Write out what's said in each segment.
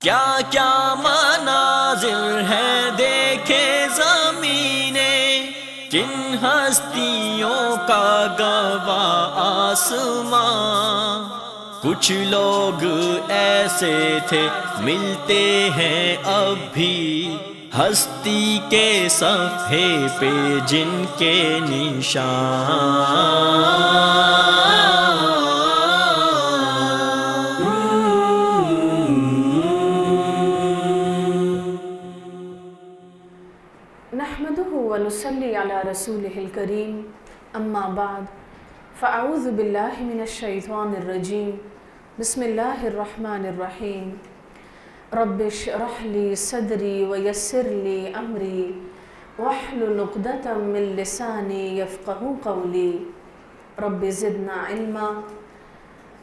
کیا کیا مناظر ہے دیکھے زمینیں، کن ہستیوں کا گواہ آسماں۔ کچھ لوگ ایسے تھے ملتے ہیں اب بھی، ہستی کے صفحے پہ جن کے نحمده ونصلي على رسوله الكريم اما بعد فاعوذ بالله من الشيطان الرجيم بسم الله الرحمن الرحيم رب اشرح لي صدري ويسر لي امري واحلل عقدة من لساني يفقهوا قولي رب زدنا علما۔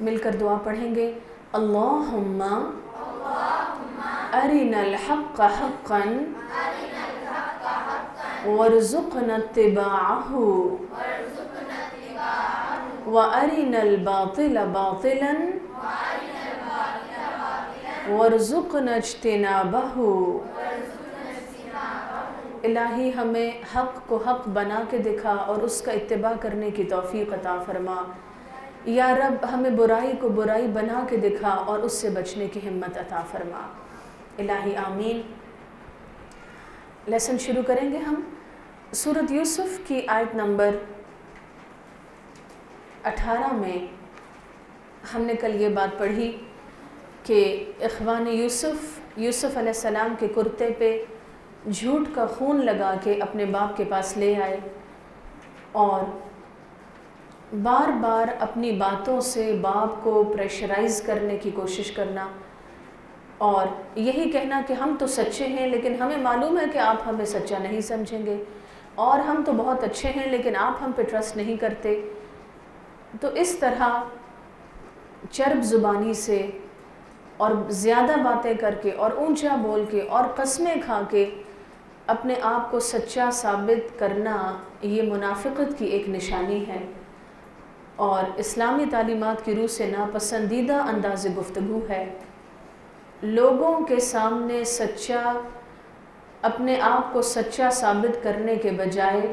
مل کر دعا پڑھیں گے۔ اللہم ارنا الحق حقا وارزقنا اتباعه وارنا الباطل باطلا وارزقنا اجتنابه۔ الہی ہمیں حق کو حق بنا کے دکھا اور اس کا اتباع کرنے کی توفیق عطا فرما۔ یا رب ہمیں برائی کو برائی بنا کے دکھا اور اس سے بچنے کی ہمت عطا فرما۔ الہی آمین۔ لیسن شروع کریں گے ہم سورۃ یوسف کی آیت نمبر 18 میں۔ ہم نے کل یہ بات پڑھی کہ اخوان یوسف علیہ السلام کے کرتے پہ جھوٹ کا خون لگا کے اپنے باپ کے پاس لے آئے اور بار بار اپنی باتوں سے باپ کو پریشرائز کرنے کی کوشش کرنا اور یہی کہنا کہ ہم تو سچے ہیں لیکن ہمیں معلوم ہے کہ آپ ہمیں سچا نہیں سمجھیں گے، اور ہم تو بہت اچھے ہیں لیکن آپ ہم پہ ٹرسٹ نہیں کرتے۔ تو اس طرح چرب زبانی سے اور زیادہ باتیں کر کے اور اونچا بول کے اور قسمیں کھا کے اپنے آپ کو سچا ثابت کرنا، یہ منافقت کی ایک نشانی ہے اور اسلامی تعلیمات کی روح سے ناپسندیدہ انداز گفتگو ہے۔ لوگوں کے سامنے اپنے آپ کو سچا ثابت کرنے کے بجائے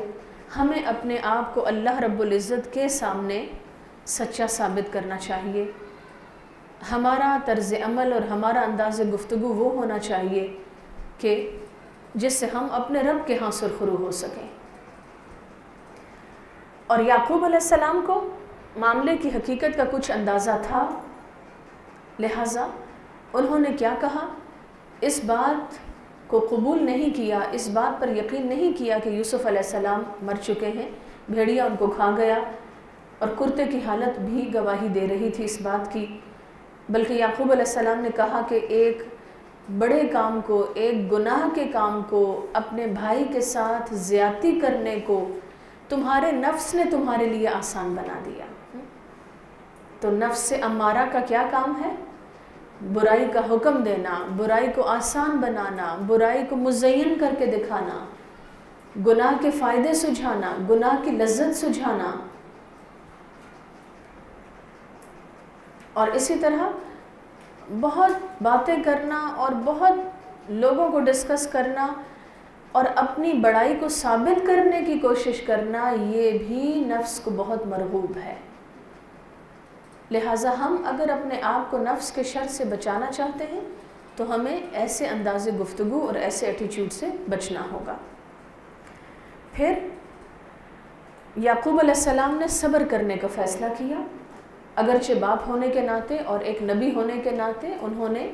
ہمیں اپنے آپ کو اللہ رب العزت کے سامنے سچا ثابت کرنا چاہیے۔ ہمارا طرز عمل اور ہمارا انداز گفتگو وہ ہونا چاہیے کہ جس سے ہم اپنے رب کے ہاں سرخرو ہو سکیں۔ اور یعقوب علیہ السلام کو معاملے کی حقیقت کا کچھ اندازہ تھا، لہٰذا انہوں نے کیا کہا؟ اس بات کو قبول نہیں کیا، اس بات پر یقین نہیں کیا کہ یوسف علیہ السلام مر چکے ہیں، بھیڑیا ان کو کھا گیا، اور کرتے کی حالت بھی گواہی دے رہی تھی اس بات کی۔ بلکہ یعقوب علیہ السلام نے کہا کہ ایک بڑے کام کو، ایک گناہ کے کام کو، اپنے بھائی کے ساتھ زیادتی کرنے کو تمہارے نفس نے تمہارے لیے آسان بنا دیا۔ تو نفس امارہ کا کیا کام ہے؟ برائی کا حکم دینا، برائی کو آسان بنانا، برائی کو مزین کر کے دکھانا، گناہ کے فائدے سجھانا، گناہ کی لذت سجھانا، اور اسی طرح بہت باتیں کرنا اور بہت لوگوں کو ڈسکس کرنا اور اپنی بڑائی کو ثابت کرنے کی کوشش کرنا، یہ بھی نفس کو بہت مرغوب ہے۔ لہٰذا ہم اگر اپنے آپ کو نفس کے شر سے بچانا چاہتے ہیں تو ہمیں ایسے انداز گفتگو اور ایسے ایٹیچیوڈ سے بچنا ہوگا۔ پھر یعقوب علیہ السلام نے صبر کرنے کا فیصلہ کیا، اگرچہ باپ ہونے کے ناطے اور ایک نبی ہونے کے ناطے انہوں نے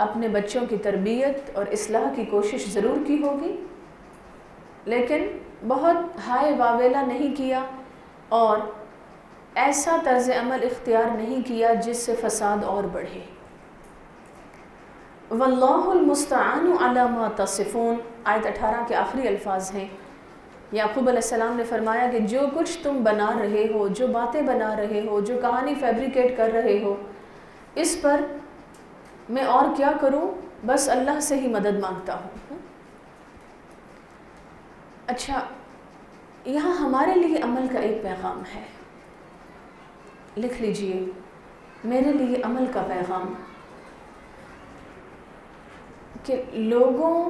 اپنے بچوں کی تربیت اور اصلاح کی کوشش ضرور کی ہوگی، لیکن بہت ہائے واویلا نہیں کیا اور ایسا طرز عمل اختیار نہیں کیا جس سے فساد اور بڑھے۔ واللہ المستعان علی ما تصفون، آیت 18 کے آخری الفاظ ہیں۔ یعقوب علیہ السلام نے فرمایا کہ جو کچھ تم بنا رہے ہو، جو باتیں بنا رہے ہو، جو کہانی فیبریکیٹ کر رہے ہو، اس پر میں اور کیا کروں؟ بس اللہ سے ہی مدد مانگتا ہوں۔ اچھا، یہاں ہمارے لیے عمل کا ایک پیغام ہے، لکھ لیجئے، میرے لیے عمل کا پیغام۔ کہ لوگوں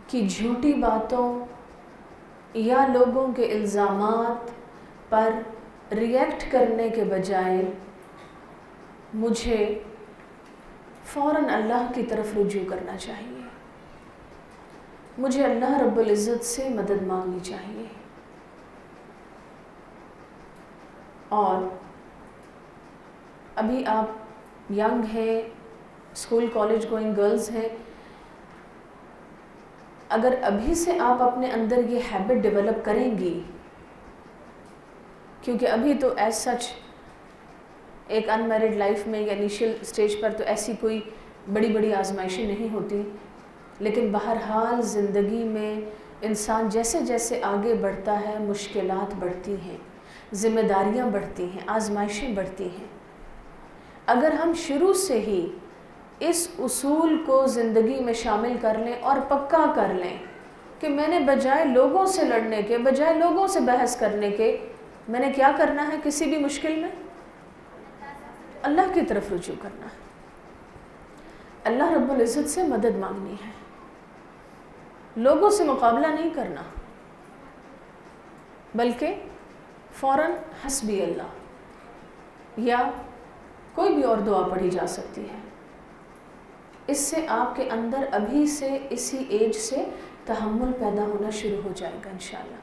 کی جھوٹی باتوں یا لوگوں کے الزامات پر ریئیکٹ کرنے کے بجائے مجھے فوراً اللہ کی طرف رجوع کرنا چاہیے، مجھے اللہ رب العزت سے مدد مانگنی چاہیے۔ اور ابھی آپ ینگ ہیں، اسکول کالج گوئنگ گرلز ہیں، اگر ابھی سے آپ اپنے اندر یہ ہیبٹ ڈیولپ کریں گی، کیونکہ ابھی تو ایز سچ ایک ان میرڈ لائف میں یا انیشیل سٹیج پر تو ایسی کوئی بڑی بڑی آزمائشیں نہیں ہوتی، لیکن بہرحال زندگی میں انسان جیسے جیسے آگے بڑھتا ہے مشکلات بڑھتی ہیں، ذمہ داریاں بڑھتی ہیں، آزمائشیں بڑھتی ہیں۔ اگر ہم شروع سے ہی اس اصول کو زندگی میں شامل کر لیں اور پکا کر لیں کہ میں نے بجائے لوگوں سے لڑنے کے، بجائے لوگوں سے بحث کرنے کے، میں نے کیا کرنا ہے کسی بھی مشکل میں؟ اللہ کی طرف رجوع کرنا ہے، اللہ رب العزت سے مدد مانگنی ہے، لوگوں سے مقابلہ نہیں کرنا، بلکہ فوراً حسبی اللہ یا کوئی بھی اور دعا پڑھی جا سکتی ہے۔ اس سے آپ کے اندر ابھی سے اسی ایج سے تحمل پیدا ہونا شروع ہو جائے گا انشاءاللہ،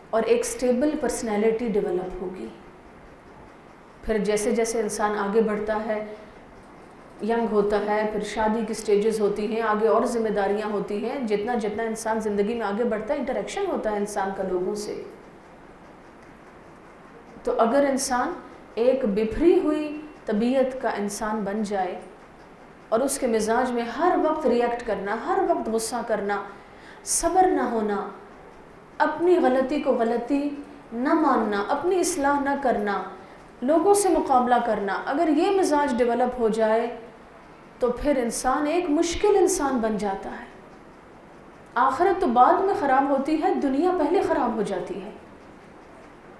اور ایک سٹیبل پرسنالٹی ڈیولپ ہوگی۔ پھر جیسے جیسے انسان آگے بڑھتا ہے، ینگ ہوتا ہے، پھر شادی کی سٹیجز ہوتی ہیں، آگے اور ذمہ داریاں ہوتی ہیں، جتنا جتنا انسان زندگی میں آگے بڑھتا ہے انٹریکشن ہوتا ہے انسان کا لوگوں سے، تو اگر انسان ایک بکھری ہوئی طبیعت کا انسان بن جائے اور اس کے مزاج میں ہر وقت ریئیکٹ کرنا، ہر وقت غصہ کرنا، صبر نہ ہونا، اپنی غلطی کو غلطی نہ ماننا، اپنی اصلاح نہ کرنا، لوگوں سے مقابلہ کرنا، اگر یہ مزاج ڈیولپ ہو جائے تو پھر انسان ایک مشکل انسان بن جاتا ہے۔ آخرت تو بعد میں خراب ہوتی ہے، دنیا پہلے خراب ہو جاتی ہے۔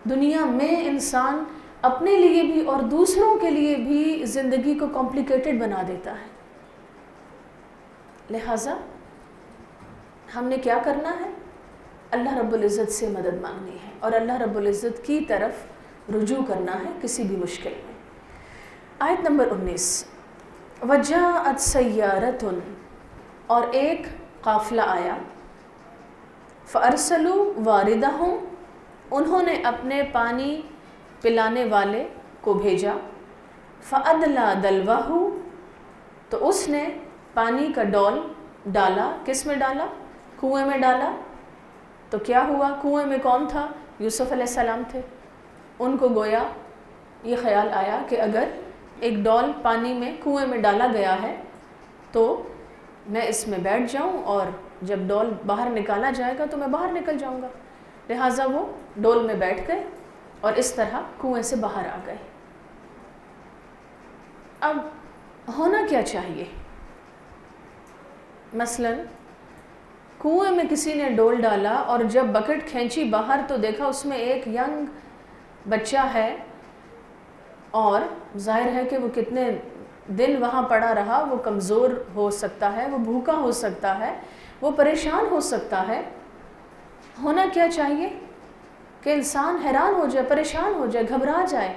دنیا میں انسان اپنے لیے بھی اور دوسروں کے لیے بھی زندگی کو کمپلیکیٹڈ بنا دیتا ہے۔ لہٰذا ہم نے کیا کرنا ہے؟ اللہ رب العزت سے مدد مانگنی ہے اور اللہ رب العزت کی طرف رجوع کرنا ہے کسی بھی مشکل میں۔ آیت نمبر 19، وَجَاءَتْ سَيَّارَةٌ، اور ایک قافلہ آیا، فَأَرْسَلُوا وَارِدَهُمْ، انہوں نے اپنے پانی پلانے والے کو بھیجا، فَأَدْلَى دَلْوَهُ، تو اس نے پانی کا ڈول ڈالا، کس میں ڈالا؟ کنویں میں ڈالا۔ تو کیا ہوا؟ کنویں میں کون تھا؟ یوسف علیہ السلام تھے۔ ان کو گویا یہ خیال آیا کہ اگر ایک ڈول پانی میں کنویں میں ڈالا گیا ہے تو میں اس میں بیٹھ جاؤں اور جب ڈول باہر نکالا جائے گا تو میں باہر نکل جاؤں گا، لہٰذا وہ ڈول میں بیٹھ گئے اور اس طرح کنویں سے باہر آ گئے۔ اب ہونا کیا چاہیے؟ مثلاً کنویں میں کسی نے ڈول ڈالا اور جب بکٹ کھینچی باہر تو دیکھا اس میں ایک ینگ بچہ ہے، اور ظاہر ہے کہ وہ کتنے دن وہاں پڑا رہا، وہ کمزور ہو سکتا ہے، وہ بھوکا ہو سکتا ہے، وہ پریشان ہو سکتا ہے۔ ہونا کیا چاہیے کہ انسان حیران ہو جائے، پریشان ہو جائے، گھبرا جائے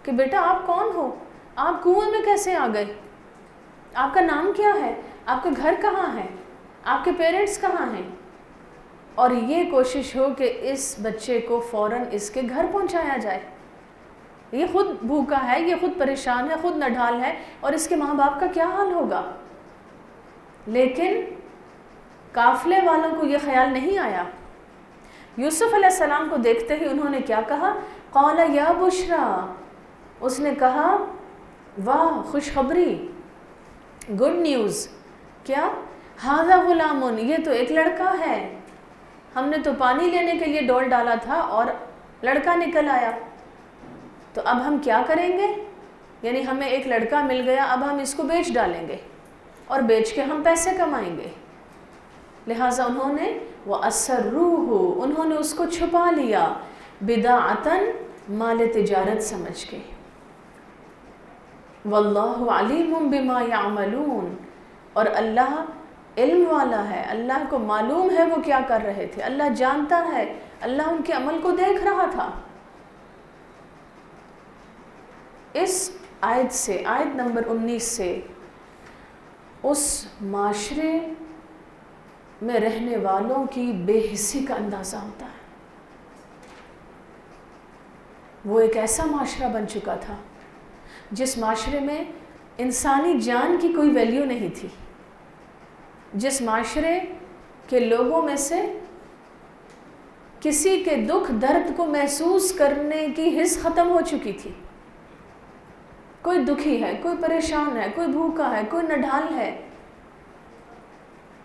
کہ بیٹا آپ کون ہو؟ آپ کنویں میں کیسے آ گئے؟ آپ کا نام کیا ہے؟ آپ کا گھر کہاں ہے؟ آپ کے پیرنٹس کہاں ہیں؟ اور یہ کوشش ہو کہ اس بچے کو فوراً اس کے گھر پہنچایا جائے۔ یہ خود بھوکا ہے، یہ خود پریشان ہے، خود نڈھال ہے، اور اس کے ماں باپ کا کیا حال ہوگا؟ لیکن قافلے والوں کو یہ خیال نہیں آیا۔ یوسف علیہ السلام کو دیکھتے ہی انہوں نے کیا کہا؟ قال یا بشرا، اس نے کہا واہ خوشخبری، گڈ نیوز، کیا؟ ھذا غلام، یہ تو ایک لڑکا ہے، ہم نے تو پانی لینے کے لیے ڈول ڈالا تھا اور لڑکا نکل آیا، تو اب ہم کیا کریں گے؟ یعنی ہمیں ایک لڑکا مل گیا، اب ہم اس کو بیچ ڈالیں گے اور بیچ کے ہم پیسے کمائیں گے۔ لہٰذا انہوں نے وَأَسَرُّوهُ، انہوں نے اس کو چھپا لیا، بِضَاعَةً، مال تجارت سمجھ کے۔ وَاللَّهُ عَلِيمٌ بِمَا يَعْمَلُونَ، اور اللہ علم والا ہے، اللہ کو معلوم ہے وہ کیا کر رہے تھے، اللہ جانتا ہے، اللہ ان کے عمل کو دیکھ رہا تھا۔ اس آیت سے، آیت نمبر 19 سے اس معاشرے میں رہنے والوں کی بے حسی کا اندازہ ہوتا ہے۔ وہ ایک ایسا معاشرہ بن چکا تھا جس معاشرے میں انسانی جان کی کوئی ویلیو نہیں تھی، جس معاشرے کے لوگوں میں سے کسی کے دکھ درد کو محسوس کرنے کی حس ختم ہو چکی تھی۔ کوئی دکھی ہے، کوئی پریشان ہے، کوئی بھوکا ہے، کوئی نڈھال ہے،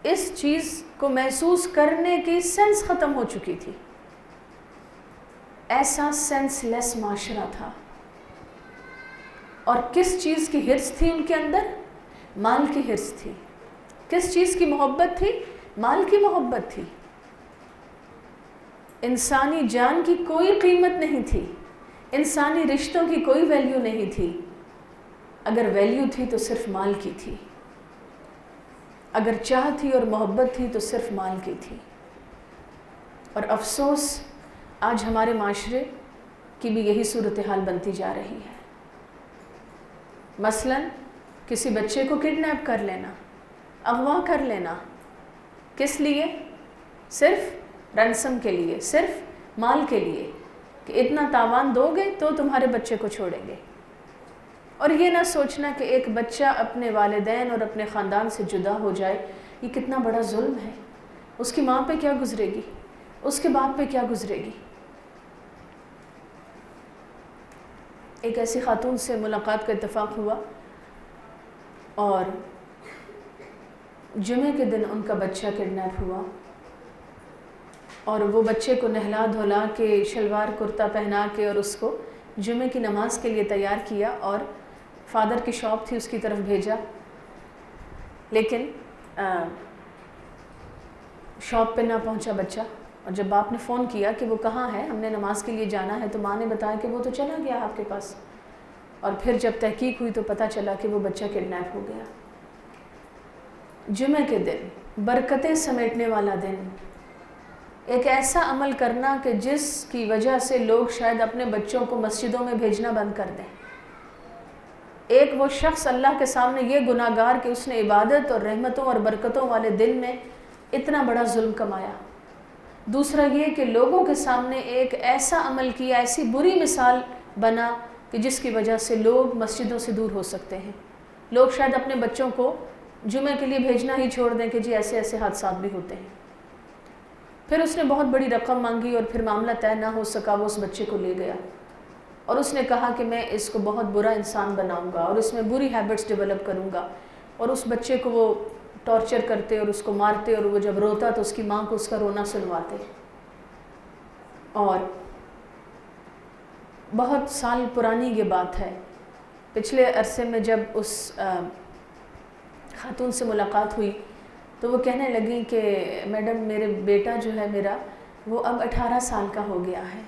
اس چیز کو محسوس کرنے کی سینس ختم ہو چکی تھی۔ ایسا سینس لیس معاشرہ تھا۔ اور کس چیز کی حرص تھی ان کے اندر؟ مال کی حرص تھی۔ کس چیز کی محبت تھی؟ مال کی محبت تھی۔ انسانی جان کی کوئی قیمت نہیں تھی، انسانی رشتوں کی کوئی ویلیو نہیں تھی۔ اگر ویلیو تھی تو صرف مال کی تھی، اگر چاہ تھی اور محبت تھی تو صرف مال کی تھی۔ اور افسوس آج ہمارے معاشرے کی بھی یہی صورتحال بنتی جا رہی ہے۔ مثلا کسی بچے کو کڈنیپ کر لینا، اغوا کر لینا، کس لیے؟ صرف رینسم کے لیے، صرف مال کے لیے کہ اتنا تاوان دو گے تو تمہارے بچے کو چھوڑیں گے۔ اور یہ نہ سوچنا کہ ایک بچہ اپنے والدین اور اپنے خاندان سے جدا ہو جائے، یہ کتنا بڑا ظلم ہے۔ اس کی ماں پہ کیا گزرے گی، اس کے باپ پہ کیا گزرے گی۔ ایک ایسی خاتون سے ملاقات کا اتفاق ہوا اور جمعے کے دن ان کا بچہ کڈنیپ ہوا، اور وہ بچے کو نہلا دھولا کے شلوار کرتا پہنا کے اور اس کو جمعے کی نماز کے لیے تیار کیا اور فادر کی شاپ تھی اس کی طرف بھیجا۔ لیکن شاپ پہ نہ پہنچا بچہ، اور جب باپ نے فون کیا کہ وہ کہاں ہے، ہم نے نماز کے لیے جانا ہے، تو ماں نے بتایا کہ وہ تو چلا گیا آپ کے پاس۔ اور پھر جب تحقیق ہوئی تو پتہ چلا کہ وہ بچہ کڈنیپ ہو گیا۔ جمعے کے دن، برکتیں سمیٹنے والا دن، ایک ایسا عمل کرنا کہ جس کی وجہ سے لوگ شاید اپنے بچوں کو مسجدوں میں بھیجنا بند کر دیں۔ ایک وہ شخص اللہ کے سامنے یہ گناہگار کہ اس نے عبادت اور رحمتوں اور برکتوں والے دن میں اتنا بڑا ظلم کمایا۔ دوسرا یہ کہ لوگوں کے سامنے ایک ایسا عمل کیا، ایسی بری مثال بنا کہ جس کی وجہ سے لوگ مسجدوں سے دور ہو سکتے ہیں۔ لوگ شاید اپنے بچوں کو جمعے کے لیے بھیجنا ہی چھوڑ دیں کہ جی ایسے ایسے حادثات بھی ہوتے ہیں۔ پھر اس نے بہت بڑی رقم مانگی اور پھر معاملہ طے نہ ہو سکا، وہ اس بچے کو لے گیا اور اس نے کہا کہ میں اس کو بہت برا انسان بناؤں گا اور اس میں بری ہیبٹس ڈیولپ کروں گا۔ اور اس بچے کو وہ ٹارچر کرتے اور اس کو مارتے، اور وہ جب روتا تو اس کی ماں کو اس کا رونا سنواتے۔ اور بہت سال پرانی یہ بات ہے، پچھلے عرصے میں جب اس خاتون سے ملاقات ہوئی تو وہ کہنے لگیں کہ میڈم میرے بیٹا جو ہے میرا، وہ اب 18 سال کا ہو گیا ہے۔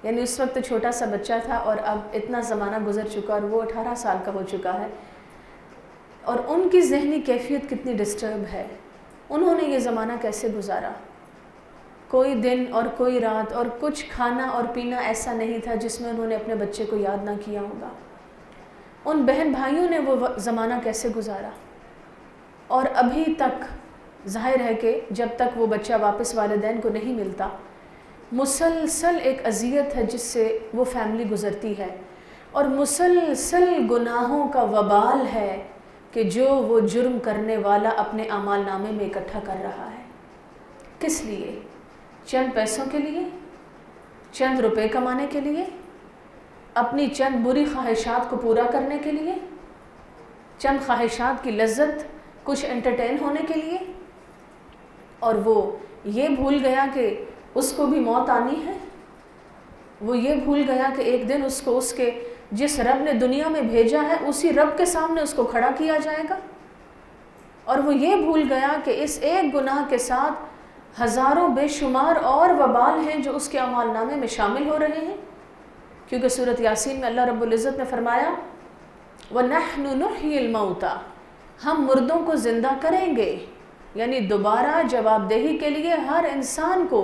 یعنی اس وقت چھوٹا سا بچہ تھا اور اب اتنا زمانہ گزر چکا اور وہ 18 سال کا ہو چکا ہے۔ اور ان کی ذہنی کیفیت کتنی ڈسٹرب ہے، انہوں نے یہ زمانہ کیسے گزارا۔ کوئی دن اور کوئی رات اور کچھ کھانا اور پینا ایسا نہیں تھا جس میں انہوں نے اپنے بچے کو یاد نہ کیا ہوگا۔ ان بہن بھائیوں نے وہ زمانہ کیسے گزارا، اور ابھی تک ظاہر ہے کہ جب تک وہ بچہ واپس والدین کو نہیں ملتا، مسلسل ایک اذیت ہے جس سے وہ فیملی گزرتی ہے، اور مسلسل گناہوں کا وبال ہے کہ جو وہ جرم کرنے والا اپنے اعمال نامے میں اکٹھا کر رہا ہے۔ کس لیے؟ چند پیسوں کے لیے، چند روپے کمانے کے لیے، اپنی چند بری خواہشات کو پورا کرنے کے لیے، چند خواہشات کی لذت، کچھ انٹرٹین ہونے کے لیے۔ اور وہ یہ بھول گیا کہ اس کو بھی موت آنی ہے، وہ یہ بھول گیا کہ ایک دن اس کو اس کے جس رب نے دنیا میں بھیجا ہے اسی رب کے سامنے اس کو کھڑا کیا جائے گا۔ اور وہ یہ بھول گیا کہ اس ایک گناہ کے ساتھ ہزاروں بے شمار اور وبال ہیں جو اس کے اعمال نامے میں شامل ہو رہے ہیں، کیونکہ سورۃ یاسین میں اللہ رب العزت نے فرمایا وَنَحْنُ نُحْيِي الْمَوْتَى، ہم مردوں کو زندہ کریں گے، یعنی دوبارہ جواب دہی کے لیے ہر انسان کو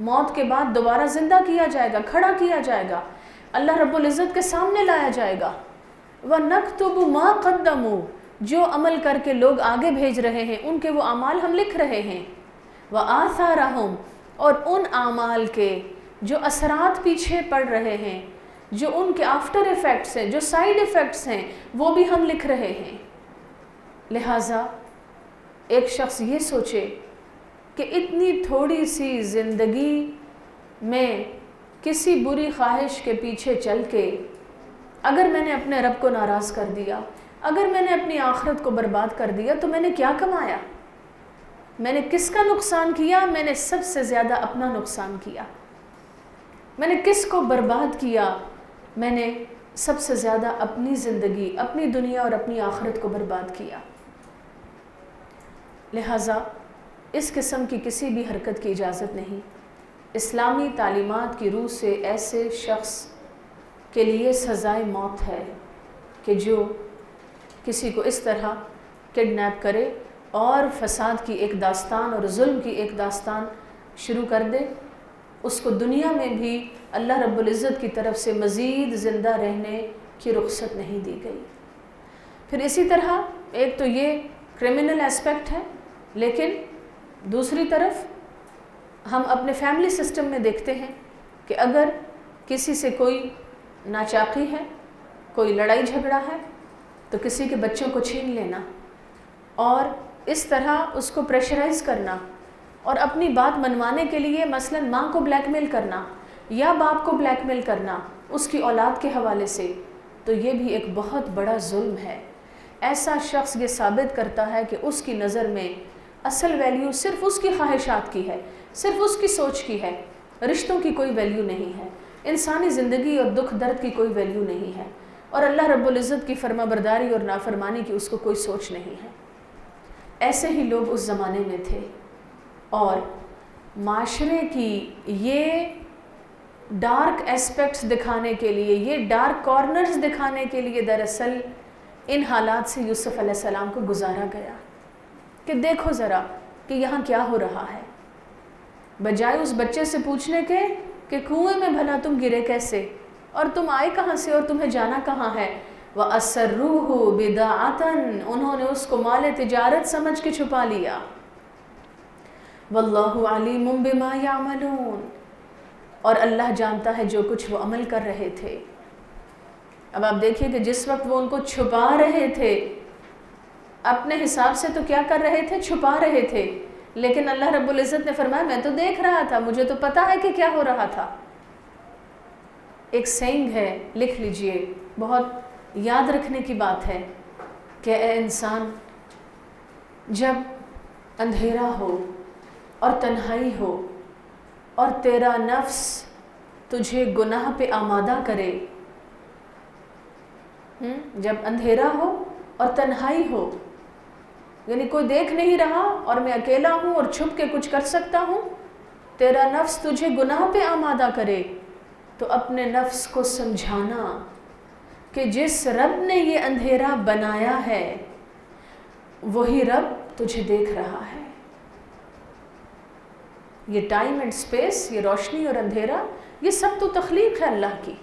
موت کے بعد دوبارہ زندہ کیا جائے گا، کھڑا کیا جائے گا، اللہ رب العزت کے سامنے لایا جائے گا۔ وَنَكْتُبُ مَا قَدَّمُوا، جو عمل کر کے لوگ آگے بھیج رہے ہیں ان کے وہ اعمال ہم لکھ رہے ہیں۔ وَآثَارَهُمْ، اور ان اعمال کے جو اثرات پیچھے پڑ رہے ہیں، جو ان کے آفٹر ایفیکٹس ہیں، جو سائیڈ ایفیکٹس ہیں، وہ بھی ہم لکھ رہے ہیں۔ لہٰذا ایک شخص یہ سوچے کہ اتنی تھوڑی سی زندگی میں کسی بری خواہش کے پیچھے چل کے اگر میں نے اپنے رب کو ناراض کر دیا، اگر میں نے اپنی آخرت کو برباد کر دیا تو میں نے کیا کمایا؟ میں نے کس کا نقصان کیا؟ میں نے سب سے زیادہ اپنا نقصان کیا۔ میں نے کس کو برباد کیا؟ میں نے سب سے زیادہ اپنی زندگی، اپنی دنیا اور اپنی آخرت کو برباد کیا۔ لہٰذا اس قسم کی کسی بھی حرکت کی اجازت نہیں۔ اسلامی تعلیمات کی روح سے ایسے شخص کے لیے سزائے موت ہے کہ جو کسی کو اس طرح کڈنیپ کرے اور فساد کی ایک داستان اور ظلم کی ایک داستان شروع کر دے، اس کو دنیا میں بھی اللہ رب العزت کی طرف سے مزید زندہ رہنے کی رخصت نہیں دی گئی۔ پھر اسی طرح ایک تو یہ کرمنل ایسپیکٹ ہے، لیکن دوسری طرف ہم اپنے فیملی سسٹم میں دیکھتے ہیں کہ اگر کسی سے کوئی ناچاقی ہے، کوئی لڑائی جھگڑا ہے تو کسی کے بچوں کو چھین لینا اور اس طرح اس کو پریشرائز کرنا اور اپنی بات منوانے کے لیے مثلا ماں کو بلیک میل کرنا یا باپ کو بلیک میل کرنا اس کی اولاد کے حوالے سے، تو یہ بھی ایک بہت بڑا ظلم ہے۔ ایسا شخص یہ ثابت کرتا ہے کہ اس کی نظر میں اصل ویلیو صرف اس کی خواہشات کی ہے، صرف اس کی سوچ کی ہے، رشتوں کی کوئی ویلیو نہیں ہے، انسانی زندگی اور دکھ درد کی کوئی ویلیو نہیں ہے، اور اللہ رب العزت کی فرما برداری اور نافرمانی کی اس کو کوئی سوچ نہیں ہے۔ ایسے ہی لوگ اس زمانے میں تھے، اور معاشرے کی یہ ڈارک ایسپیکٹس دکھانے کے لیے، یہ ڈارک کارنرز دکھانے کے لیے دراصل ان حالات سے یوسف علیہ السلام کو گزارا گیا کہ دیکھو ذرا کہ یہاں کیا ہو رہا ہے۔ بجائے اس بچے سے پوچھنے کے کہ کنویں میں بھلا تم گرے کیسے اور تم آئے کہاں سے اور تمہیں جانا کہاں ہے، وَأَسَرُّوهُ بِضَاعَةً، انہوں نے اس کو مال تجارت سمجھ کے چھپا لیا۔ وَاللَّهُ عَلِيمٌ بِمَا يَعْمَلُونَ، اور اللہ جانتا ہے جو کچھ وہ عمل کر رہے تھے۔ اب آپ دیکھیے کہ جس وقت وہ ان کو چھپا رہے تھے، اپنے حساب سے تو کیا کر رہے تھے؟ چھپا رہے تھے، لیکن اللہ رب العزت نے فرمایا میں تو دیکھ رہا تھا، مجھے تو پتا ہے کہ کیا ہو رہا تھا۔ ایک سینگ ہے، لکھ لیجئے، بہت یاد رکھنے کی بات ہے کہ اے انسان، جب اندھیرا ہو اور تنہائی ہو اور تیرا نفس تجھے گناہ پہ آمادہ کرے، جب اندھیرا ہو اور تنہائی ہو، یعنی کوئی دیکھ نہیں رہا اور میں اکیلا ہوں اور چھپ کے کچھ کر سکتا ہوں، تیرا نفس تجھے گناہ پہ آمادہ کرے تو اپنے نفس کو سمجھانا کہ جس رب نے یہ اندھیرا بنایا ہے وہی رب تجھے دیکھ رہا ہے۔ یہ ٹائم اینڈ سپیس، یہ روشنی اور اندھیرا، یہ سب تو تخلیق ہے اللہ کی،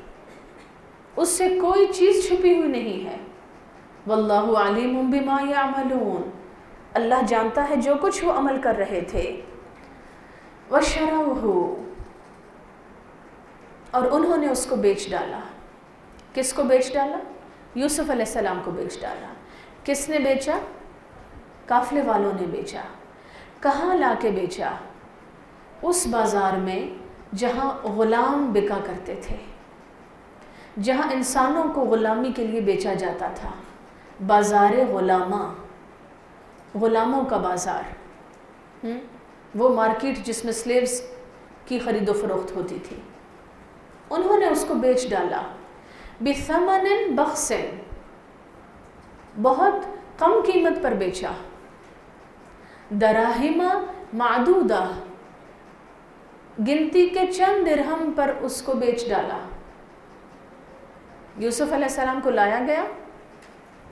اس سے کوئی چیز چھپی ہوئی نہیں ہے۔ واللہ علیم بما یعملون، اللہ جانتا ہے جو کچھ وہ عمل کر رہے تھے۔ وشروہ، اور انہوں نے اس کو بیچ ڈالا۔ کس کو بیچ ڈالا؟ یوسف علیہ السلام کو بیچ ڈالا۔ کس نے بیچا؟ قافلے والوں نے بیچا۔ کہاں لا کے بیچا؟ اس بازار میں جہاں غلام بکا کرتے تھے، جہاں انسانوں کو غلامی کے لیے بیچا جاتا تھا، بازار غلامہ، غلاموں کا بازار، وہ مارکیٹ جس میں سلیوز کی خرید و فروخت ہوتی تھی، انہوں نے اس کو بیچ ڈالا۔ بثمن بخس، بہت کم قیمت پر بیچا۔ دراہم معدودہ، گنتی کے چند درہم پر اس کو بیچ ڈالا۔ یوسف علیہ السلام کو لایا گیا،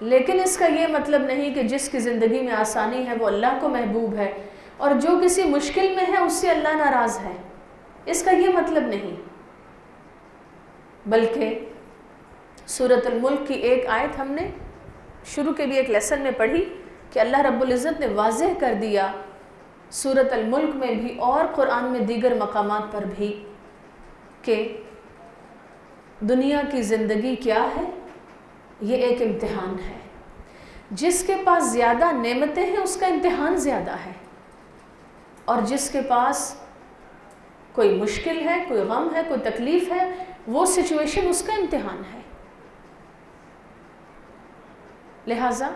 لیکن اس کا یہ مطلب نہیں کہ جس کی زندگی میں آسانی ہے وہ اللہ کو محبوب ہے، اور جو کسی مشکل میں ہے اس سے اللہ ناراض ہے، اس کا یہ مطلب نہیں۔ بلکہ سورۃ الملک کی ایک آیت ہم نے شروع کے بھی ایک لیسن میں پڑھی کہ اللہ رب العزت نے واضح کر دیا سورۃ الملک میں بھی اور قرآن میں دیگر مقامات پر بھی کہ دنیا کی زندگی کیا ہے، یہ ایک امتحان ہے۔ جس کے پاس زیادہ نعمتیں ہیں اس کا امتحان زیادہ ہے، اور جس کے پاس کوئی مشکل ہے، کوئی غم ہے، کوئی تکلیف ہے، وہ سچویشن اس کا امتحان ہے۔ لہٰذا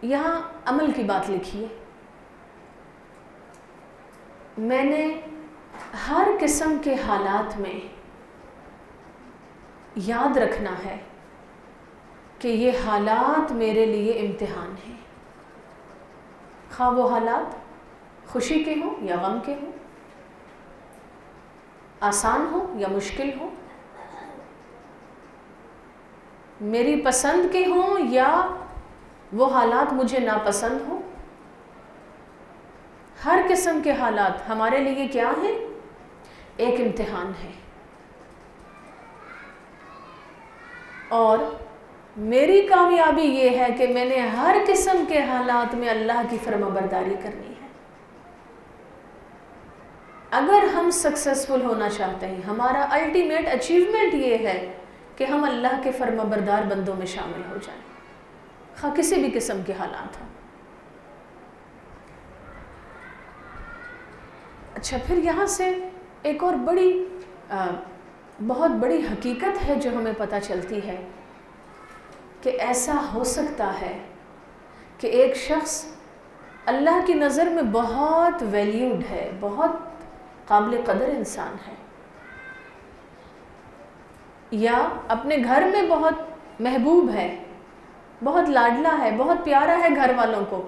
یہاں عمل کی بات لکھی ہے۔ میں نے ہر قسم کے حالات میں یاد رکھنا ہے کہ یہ حالات میرے لیے امتحان ہیں، خواہ وہ حالات خوشی کے ہوں یا غم کے ہوں، آسان ہو یا مشکل ہو، میری پسند کے ہوں یا وہ حالات مجھے ناپسند ہوں۔ ہر قسم کے حالات ہمارے لیے کیا ہیں؟ ایک امتحان ہے۔ اور میری کامیابی یہ ہے کہ میں نے ہر قسم کے حالات میں اللہ کی فرمانبرداری کرنی ہے۔ اگر ہم سکسیسفل ہونا چاہتے ہیں، ہمارا الٹیمیٹ اچیومنٹ یہ ہے کہ ہم اللہ کے فرمانبردار بندوں میں شامل ہو جائیں، خواہ کسی بھی قسم کے حالات ہوں۔ اچھا، پھر یہاں سے ایک اور بہت بڑی حقیقت ہے جو ہمیں پتہ چلتی ہے کہ ایسا ہو سکتا ہے کہ ایک شخص اللہ کی نظر میں بہت ویلیوڈ ہے، بہت قابل قدر انسان ہے، یا اپنے گھر میں بہت محبوب ہے، بہت لاڈلا ہے، بہت پیارا ہے گھر والوں کو،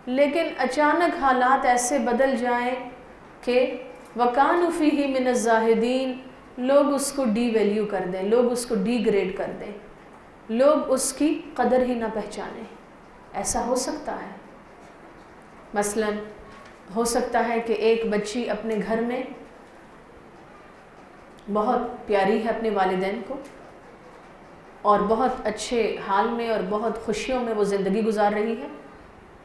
لیکن اچانک حالات ایسے بدل جائیں کہ وَكَانُوا فِيهِ مِنَ الزَّاهِدِينَ، لوگ اس کو ڈی ویلیو کر دیں، لوگ اس کو ڈی گریڈ کر دیں، لوگ اس کی قدر ہی نہ پہچانیں۔ ایسا ہو سکتا ہے۔ مثلا ہو سکتا ہے کہ ایک بچی اپنے گھر میں بہت پیاری ہے اپنے والدین کو، اور بہت اچھے حال میں اور بہت خوشیوں میں وہ زندگی گزار رہی ہے،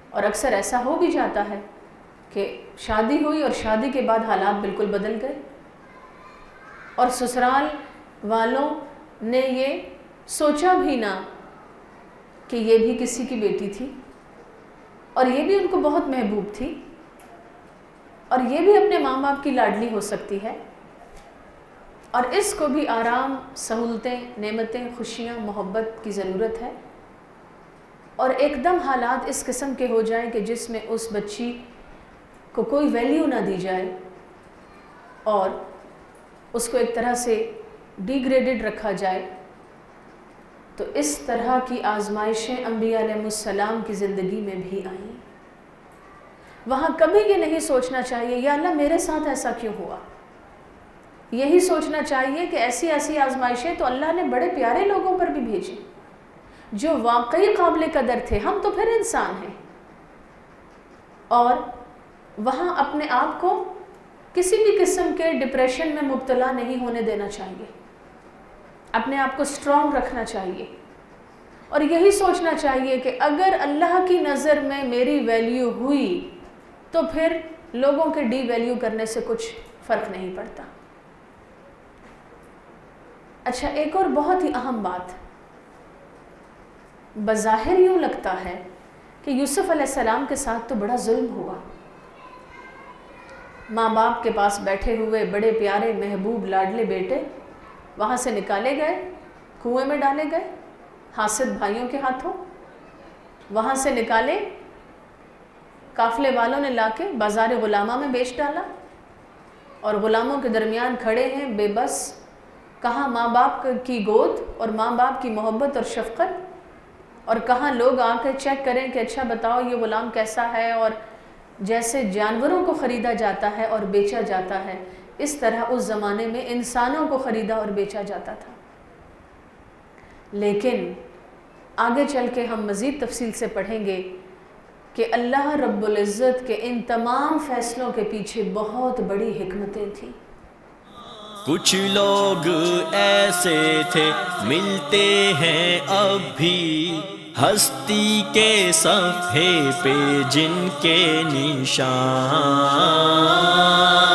اور اکثر ایسا ہو بھی جاتا ہے کہ شادی ہوئی اور شادی کے بعد حالات بالکل بدل گئے، اور سسرال والوں نے یہ سوچا بھی نہ کہ یہ بھی کسی کی بیٹی تھی، اور یہ بھی ان کو بہت محبوب تھی، اور یہ بھی اپنے ماں باپ کی لاڈلی ہو سکتی ہے، اور اس کو بھی آرام، سہولتیں، نعمتیں، خوشیاں، محبت کی ضرورت ہے، اور ایک دم حالات اس قسم کے ہو جائیں کہ جس میں اس بچی کو کوئی ویلیو نہ دی جائے اور اس کو ایک طرح سے ڈی گریڈڈ رکھا جائے، تو اس طرح کی آزمائشیں انبیاء علیہ السلام کی زندگی میں بھی آئیں۔ وہاں کبھی یہ نہیں سوچنا چاہیے یا اللہ میرے ساتھ ایسا کیوں ہوا، یہی سوچنا چاہیے کہ ایسی آزمائشیں تو اللہ نے بڑے پیارے لوگوں پر بھی بھیجی جو واقعی قابل قدر تھے، ہم تو پھر انسان ہیں، اور وہاں اپنے آپ کو کسی بھی قسم کے ڈپریشن میں مبتلا نہیں ہونے دینا چاہیے، اپنے آپ کو اسٹرانگ رکھنا چاہیے، اور یہی سوچنا چاہیے کہ اگر اللہ کی نظر میں میری ویلیو ہوئی تو پھر لوگوں کے ڈی ویلیو کرنے سے کچھ فرق نہیں پڑتا۔ اچھا، ایک اور بہت ہی اہم بات، بظاہر یوں لگتا ہے کہ یوسف علیہ السلام کے ساتھ تو بڑا ظلم ہوا، ماں باپ کے پاس بیٹھے ہوئے بڑے پیارے محبوب لاڈلے بیٹے وہاں سے نکالے گئے، کنویں میں ڈالے گئے حاسد بھائیوں کے ہاتھوں، وہاں سے نکالے قافلے والوں نے لا کے بازار غلامہ میں بیچ ڈالا، اور غلاموں کے درمیان کھڑے ہیں بے بس، کہاں ماں باپ کی گود اور ماں باپ کی محبت اور شفقت، اور کہاں لوگ آ کے چیک کریں کہ اچھا بتاؤ یہ غلام کیسا ہے، اور جیسے جانوروں کو خریدا جاتا ہے اور بیچا جاتا ہے، اس طرح اس زمانے میں انسانوں کو خریدا اور بیچا جاتا تھا۔ لیکن آگے چل کے ہم مزید تفصیل سے پڑھیں گے کہ اللہ رب العزت کے ان تمام فیصلوں کے پیچھے بہت بڑی حکمتیں تھیں۔ کچھ لوگ ایسے تھے ملتے ہیں اب بھی ہستی کے صفحے پہ جن کے نشان